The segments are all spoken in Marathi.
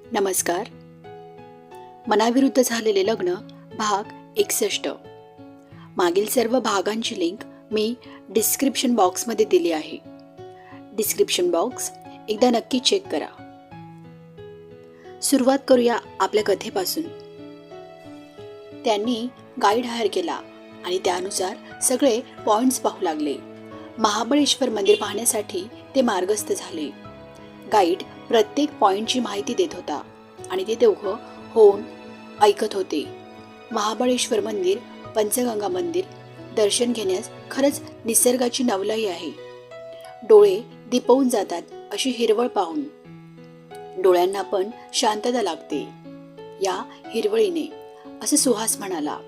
नमस्कार. मनाविरुद्ध झालेले लग्न भाग 61. मागील सर्व भागांची लिंक मी डिस्क्रिप्शन बॉक्समध्ये दिली आहे. डिस्क्रिप्शन बॉक्स एकदा नक्की चेक करा. सुरुवात करूया आपल्या कथेपासून. त्यांनी गाईड हायर केला आणि त्यानुसार सगळे पॉइंट्स पाहू लागले. महाबळेश्वर मंदिर पाहण्यासाठी ते मार्गस्थ झाले. गाईड प्रत्येक पॉइंटची माहिती देत होता आणि ते दोघं होऊन ऐकत होते. महाबळेश्वर मंदिर, पंचगंगा मंदिर दर्शन घेण्यास खरंच निसर्गाची नवलाई आहे. डोळे दिपवून जातात अशी हिरवळ पाहून. डोळ्यांना पण शांतता लागते या हिरवळीने, असं सुहास म्हणाला.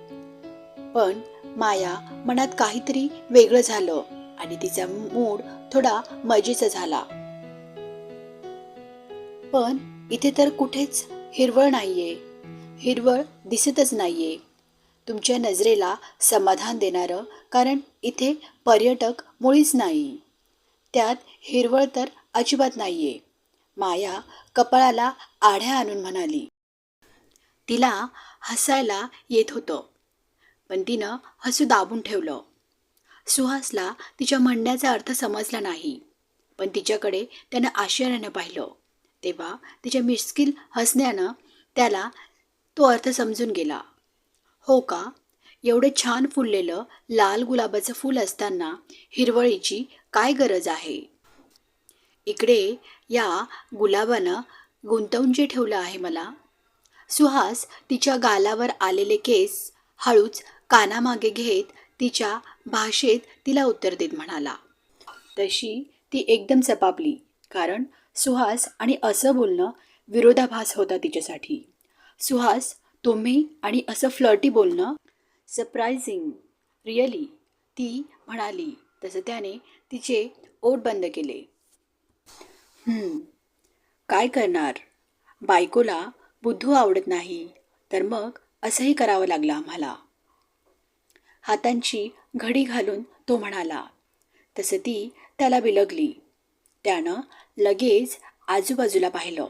पण माया मनात काहीतरी वेगळं झालं आणि तिचा मूड थोडा मजेचा झाला. पण इथे तर कुठेच हिरवळ नाहीये, हिरवळ दिसतच नाहीये. तुमच्या नजरेला समाधान देणारं कारण इथे पर्यटक मुळीच नाही. त्यात हिरवळ तर अजिबात नाहीये, माया कपाळाला आढ्या आणून म्हणाली. तिला हसायला येत होतं, पण तिनं हसू दाबून ठेवलं. सुहासला तिच्या म्हणण्याचा अर्थ समजला नाही, पण तिच्याकडे त्यानं आश्चर्यानं पाहिलं. तेव्हा तिच्या मिश्किल हसण्यानं त्याला तो अर्थ समजून गेला. हो का, एवढे छान फुललेलं लाल गुलाबाचं फूल असताना हिरवळीची काय गरज आहे? इकडे या गुलाबानं गुंतवून जे ठेवलं आहे मला. सुहास तिच्या गालावर आलेले केस हळूच कानामागे घेत तिच्या भाषेत तिला उत्तर देत म्हणाला. तशी ती एकदम चपापली, कारण सुहास आणि असं बोलणं विरोधाभास होता तिच्यासाठी. सुहास, तुम्ही आणि असं फ्लर्टी बोलणं सरप्रायझिंग, रिअली, ती म्हणाली. तसं त्याने तिचे ओठ बंद केले. काय करणार, बायकोला बुद्धू आवडत नाही तर मग असंही करावं लागलं आम्हाला. हातांची घडी घालून तो म्हणाला. तसं ती त्याला बिलगली. त्यानं लगेच आजूबाजूला पाहिलं.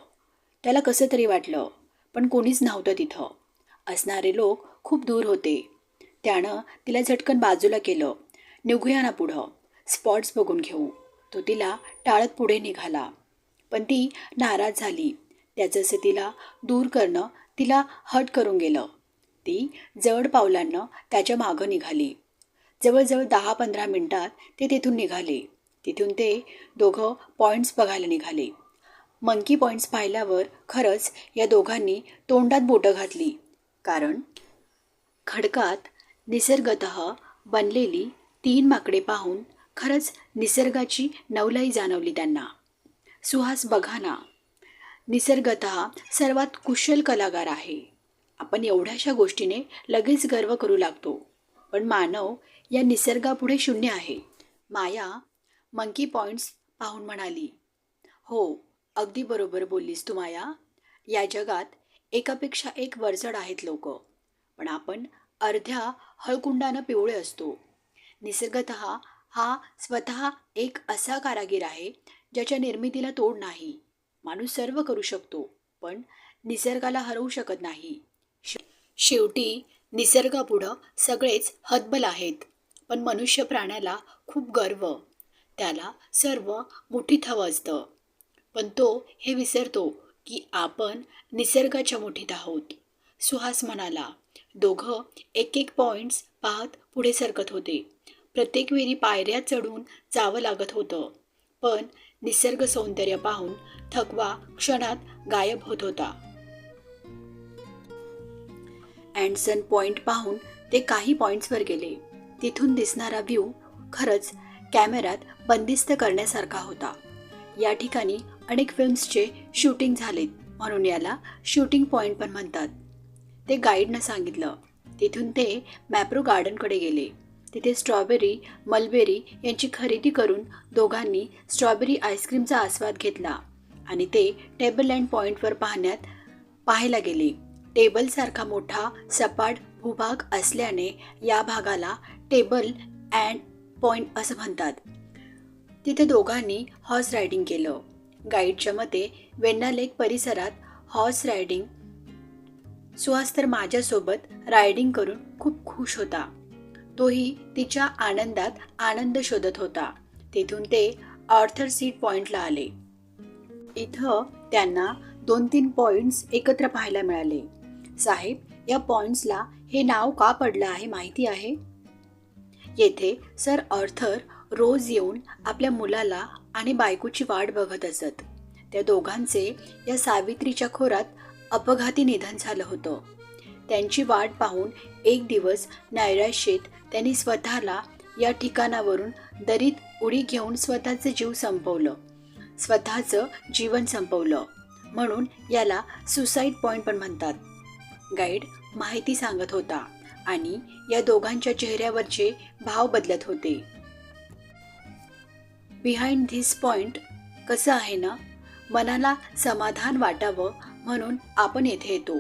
त्याला कसं तरी वाटलं, पण कोणीच नव्हतं तिथं. असणारे लोक खूप दूर होते. त्यानं तिला झटकन बाजूला केलं. निघूया ना पुढं, स्पॉट्स बघून घेऊ. तो तिला टाळत पुढे निघाला, पण ती नाराज झाली. त्याचं असं तिला दूर करणं तिला हट करून गेलं. ती जड पावलांनं त्याच्या मागं निघाली. जवळजवळ 10-15 मिनिटात ते तिथून निघाले. तिथून ते दोघं पॉईंट्स बघायला निघाले. मंकी पॉईंट्स पाहिल्यावर खरंच या दोघांनी तोंडात बोटं घातली, कारण खडकात निसर्गतः बनलेली 3 माकडे पाहून खरंच निसर्गाची नवलाई जाणवली त्यांना. सुहास बघा ना, निसर्गतः सर्वात कुशल कलाकार आहे. आपण एवढ्याशा गोष्टीने लगेच गर्व करू लागतो, पण मानव या निसर्गापुढे शून्य आहे. माया मंकी पॉईंट्स पाहून म्हणाली. हो, अगदी बरोबर बोललीस तू माया. या जगात एकापेक्षा एक वरचढ आहेत लोक, पण आपण अर्ध्या हळकुंडानं पिवळे असतो. निसर्गतः हा स्वतः एक असा कारागीर आहे ज्याच्या निर्मितीला तोड नाही. माणूस सर्व करू शकतो, पण निसर्गाला हरवू शकत नाही. शेवटी निसर्गापुढं सगळेच हतबल आहेत, पण मनुष्य प्राण्याला खूप गर्व. त्याला सर्व मुठीत हवं असतं, पण तो हे विसरतो की आपण निसर्गाच्या मुठीत आहोत. सुहास म्हणाला. दोघं एक एक पॉईंट्स पाहत पुढे सरकत होते. प्रत्येक वेळी पायऱ्या चढून जावं लागत होतं, पण निसर्ग सौंदर्य पाहून थकवा क्षणात गायब होत होता. अँडसन पॉईंट पाहून ते काही पॉईंट्सवर गेले. तिथून दिसणारा व्ह्यू खरंच कॅमेऱ्यात बंदिस्त करण्यासारखा होता. या ठिकाणी अनेक फिल्म्सचे शूटिंग झालेत, म्हणून याला शूटिंग पॉईंट पण म्हणतात, ते गाईडनं सांगितलं. तिथून ते मॅप्रो गार्डनकडे गेले. तिथे स्ट्रॉबेरी, मलबेरी यांची खरेदी करून दोघांनी स्ट्रॉबेरी आईस्क्रीमचा आस्वाद घेतला आणि ते टेबल लँड पॉईंटवर पाहायला गेले. टेबलसारखा मोठा सपाट भूभाग असल्याने या भागाला टेबल अँड पॉईंट असं म्हणतात. तिथे दोघांनी हॉर्स रायडिंग केलं. गाईडच्या मते वेण्णा लेक परिसरात हॉर्स रायडिंग. सुहास तर माझ्यासोबत रायडिंग करून खूप खुश होता. तोही तिच्या आनंदात आनंद शोधत होता. तिथून ते ऑर्थर सीट पॉइंटला आले. इथं त्यांना 2-3 पॉइंट्स एकत्र पाहायला मिळाले. साहेब, या पॉइंट्सला हे नाव का पडलं आहे माहिती आहे? येथे सर ऑर्थर रोज येऊन आपल्या मुलाला आणि बायकोची वाट बघत असत. त्या दोघांचे या सावित्रीच्या खोरात अपघाती निधन झालं होतं. त्यांची वाट पाहून एक दिवस नैराश्येत त्यांनी स्वतःला या ठिकाणावरून दरीत उडी घेऊन स्वतःचं जीव संपवलं. स्वतःचं जीवन संपवलं. म्हणून याला सुसाईड पॉइंट पण म्हणतात. गाईड माहिती सांगत होता आणि या दोघांच्या चेहऱ्यावरचे भाव बदलत होते. बिहाइंड धिस पॉइंट कसं आहे ना, मनाला समाधान वाटावं म्हणून आपण येथे येतो.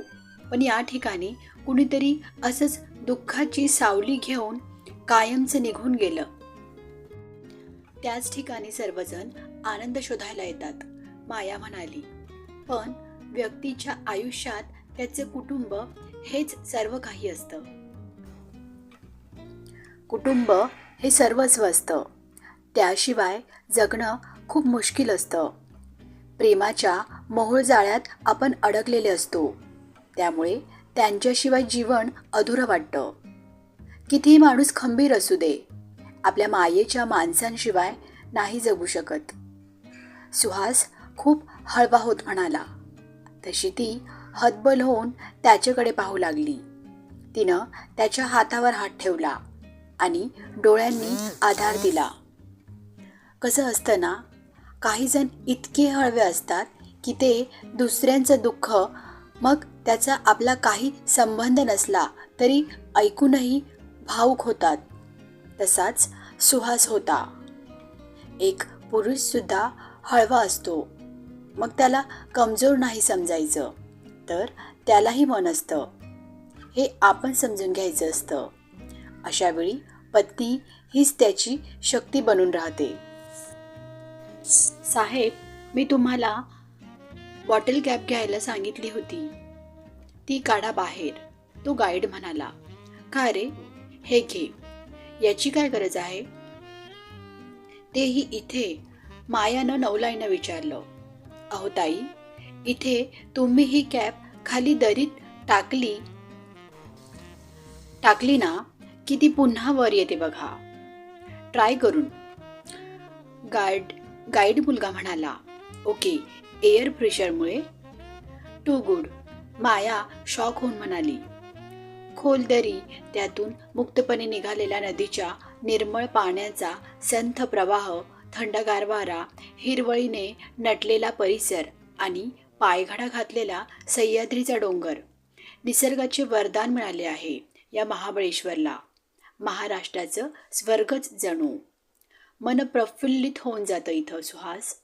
पण या ठिकाणी कुणीतरी असंच दुःखाची सावली घेऊन कायमचं निघून गेलं. त्याच ठिकाणी सर्वजण आनंद शोधायला येतात, माया म्हणाली. पण व्यक्तीच्या आयुष्यात त्याचे कुटुंब हेच सर्व काही असतं. कुटुंब हे सर्वस्व असतं. त्याशिवाय जगणं खूप मुश्किल असतं. प्रेमाच्या मोहोळ जाळ्यात आपण अडकलेले असतो. त्यामुळे त्यांच्याशिवाय जीवन अधुरं वाटतं. कितीही माणूस खंबीर असू दे, आपल्या मायेच्या माणसांशिवाय नाही जगू शकत. सुहास खूप हळवा होत म्हणाला. तशी ती हतबल होऊन त्याच्याकडे पाहू लागली. तिनं त्याच्या हातावर हात ठेवला आणि डोळ्यांनी आधार दिला. कसं असतं ना, काही जण इतके हळवे असतात की ते दुसऱ्यांचं दुःख, मग त्याचा आपला काही संबंध नसला तरी ऐकूनही भावुक होतात. तसाच सुहास होता. एक पुरुषसुद्धा हळवा असतो. मग त्याला कमजोर नाही समजायचं, तर त्यालाही मन असतं. हे आपण समजून घ्यायचं असतं. अशावेळी पत्नी हीच त्याची शक्ती बनून राहते. साहेब, मी तुम्हाला बॉटल कॅप घ्यायला सांगितली होती, ती काढा बाहेर, तो गाईड म्हणाला. का रे, हे घे. याची काय गरज आहे? तेही इथे, मायानं नवलाईनं विचारलं. अहो ताई, इथे तुम्ही ही कॅप खाली दरीत टाकली ना की ती पुन्हा वर येते बघा. ट्राय करून. गाईड मुलगा म्हणाला. ओके, एअर प्रेशरमुळे? टू गुड, माया शॉक होऊन म्हणाली. खोल दरी, त्यातून मुक्तपणे निघालेल्या नदीच्या निर्मळ पाण्याचा संथ प्रवाह, थंडगार वारा, हिरवळीने नटलेला परिसर आणि पायघडा घातलेला सह्याद्रीचा डोंगर. निसर्गाचे वरदान मिळाले आहे या महाबळेश्वरला. महाराष्ट्राचं स्वर्गच जणू. मन प्रफुल्लित होऊन जातं इथं सुहास.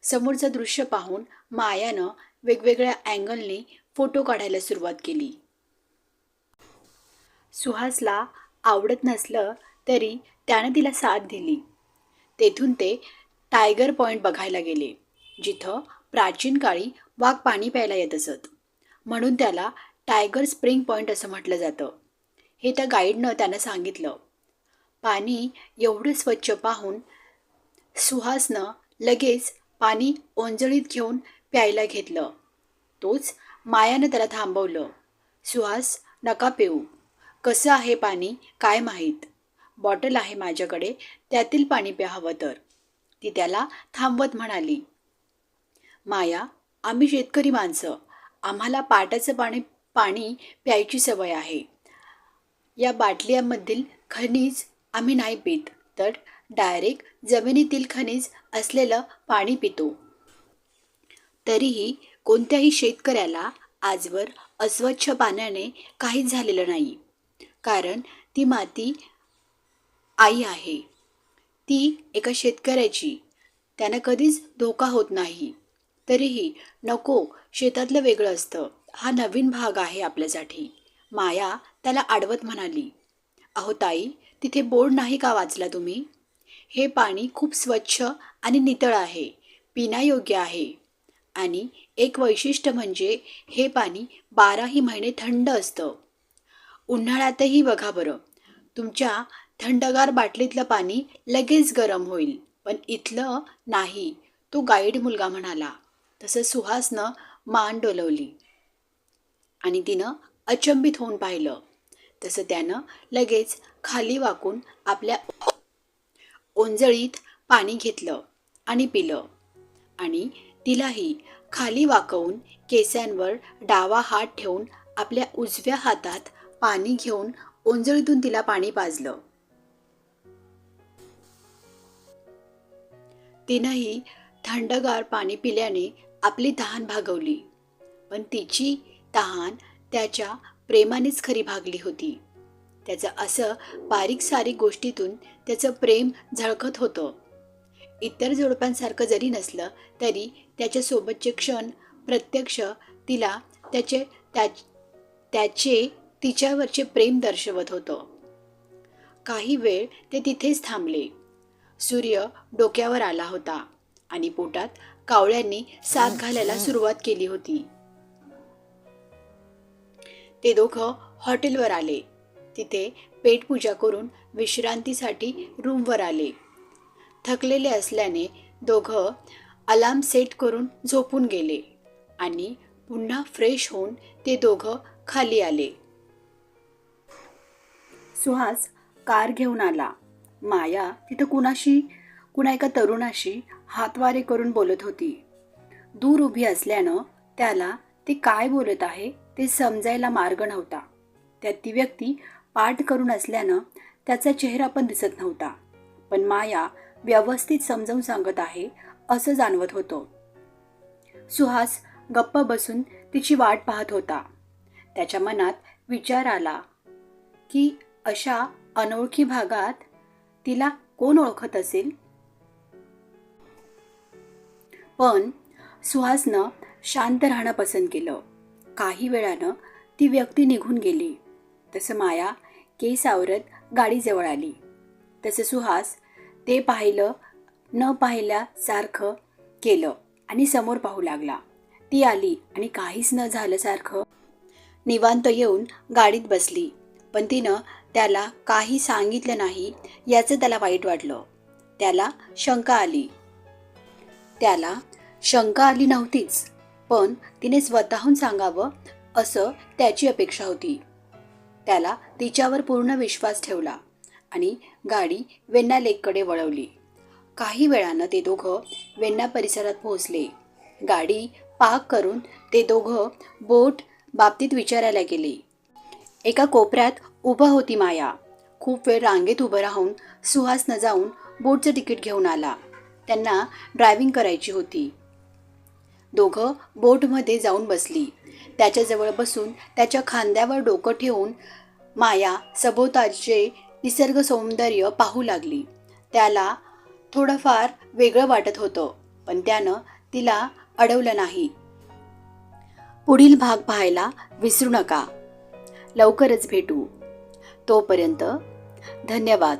समोरचं दृश्य पाहून मायानं वेगवेगळ्या अँगलने फोटो काढायला सुरुवात केली. सुहासला आवडत नसलं तरी त्यानं तिला साथ दिली. तेथून ते टायगर पॉइंट बघायला गेले, जिथं प्राचीन काळी वाघ पाणी प्यायला येत असत. म्हणून त्याला टायगर स्प्रिंग पॉइंट असं म्हटलं जातं. हे त्या गाईडनं त्यांना सांगितलं. पाणी एवढं स्वच्छ पाहून सुहासनं लगेच पाणी ओंजळीत घेऊन प्यायला घेतलं. तोच मायानं त्याला थांबवलं. सुहास, नका पिऊ. कसं आहे पाणी काय माहीत. बॉटल आहे माझ्याकडे, त्यातील पाणी प्या हवं तर, ती त्याला थांबवत म्हणाली. माया, आम्ही शेतकरी माणसं, आम्हाला पाटाचं पाणी प्यायची सवय आहे. या बाटल्यांमधील खनिज आम्ही नाही पित, तर डायरेक्ट जमिनीतील खनिज असलेलं पाणी पितो. तरीही कोणत्याही शेतकऱ्याला आजवर अस्वच्छ पाण्याने काहीच झालेलं नाही. कारण ती माती आई आहे. ती एका शेतकऱ्याची. त्यांना कधीच धोका होत नाही. तरीही नको, शेतातलं वेगळं असतं, हा नवीन भाग आहे आपल्यासाठी, माया त्याला आडवत म्हणाली. अहो ताई, तिथे बोर्ड नाही का वाचला तुम्ही? हे पाणी खूप स्वच्छ आणि नितळ आहे, पिण्यायोग्य आहे. आणि एक वैशिष्ट्य म्हणजे हे पाणी 12ही महिने थंड असतं. उन्हाळ्यातही बघा बरं, तुमच्या थंडगार बाटलीतलं पाणी लगेच गरम होईल, पण इथलं नाही, तो गाईड मुलगा म्हणाला. तसं सुहासनं मान डोलवली आणि तिनं अचंबित होऊन पाहिलं. तसं त्यानं लगेच खाली वाकून आपल्या ओंजळीत पाणी घेतलं आणि पिलं आणि तिलाही खाली वाकवून केसांवर डावा हात ठेवून आपल्या उजव्या हातात पाणी घेऊन ओंजळीतून तिला पाणी पाजलं. तिनंही थंडगार पाणी पिल्याने आपली तहान भागवली, पण तिची तहान त्याच्या प्रेमानेच खरी भागली होती. त्याचं असं बारीक सारीक गोष्टीतून त्याचं प्रेम झळकत होतं. इतर जोडप्यांसारखं जरी नसलं तरी त्याच्यासोबतचे क्षण प्रत्यक्ष तिला त्याचे त्या त्याचे तिच्यावरचे प्रेम दर्शवत होतं. काही वेळ ते तिथेच थांबले. सूर्य डोक्यावर आला होता आणि पोटात कावळ्यांनी साथ घालायला सुरुवात केली होती. ते दोघं हॉटेलवर आले. तिथे पेटपूजा करून विश्रांतीसाठी रूमवर आले. थकलेले असल्याने दोघं अलार्म सेट करून झोपून गेले आणि पुन्हा फ्रेश होऊन ते दोघं खाली आले. सुहास कार घेऊन आला. माया तिथं कुणा एका तरुणाशी हातवारे करून बोलत होती. दूर उभी असल्यानं त्याला ते काय बोलत आहे ते समजायला मार्ग नव्हता. त्यात ती व्यक्ती पाठ करून असल्यानं त्याचा चेहरा पण दिसत नव्हता, पण माया व्यवस्थित समजावून सांगत आहे असं जाणवत होतं. सुहास गप्प बसून तिची वाट पाहत होता. त्याच्या मनात विचार आला की अशा अनोळखी भागात तिला कोण ओळखत असेल. पण सुहासनं शांत राहणं पसंत केलं. काही वेळानं ती व्यक्ती निघून गेली. तसं माया केस आवरत गाडीजवळ आली. तसं सुहास ते पाहिलं न पाहिल्यासारखं केलं आणि समोर पाहू लागला. ती आली आणि काहीच न झाल्यासारखं निवांत येऊन गाडीत बसली, पण तिनं त्याला काही सांगितलं नाही याचं त्याला वाईट वाटलं. त्याला शंका आली नव्हतीच, पण तिने स्वतःहून सांगावं असं त्याची अपेक्षा होती. त्याला तिच्यावर पूर्ण विश्वास ठेवला आणि गाडी वेण्णा लेककडे वळवली. काही वेळानं ते दोघं वेण्णा परिसरात पोहोचले. गाडी पार्क करून ते दोघं बोट बाबतीत विचारायला गेले. एका कोपऱ्यात उभं होती माया. खूप वेळ रांगेत उभं राहून सुहासनं जाऊन बोटचं तिकीट घेऊन आला. त्यांना ड्रायव्हिंग करायची होती. दोघं बोटमध्ये जाऊन बसली. त्याच्याजवळ बसून त्याच्या खांद्यावर डोकं ठेवून माया सभोवतालचे निसर्ग सौंदर्य पाहू लागली. त्याला थोडंफार वेगळं वाटत होतं, पण त्यानं तिला अडवलं नाही. पुढील भाग पाहायला विसरू नका. लवकरच भेटू. तोपर्यंत धन्यवाद.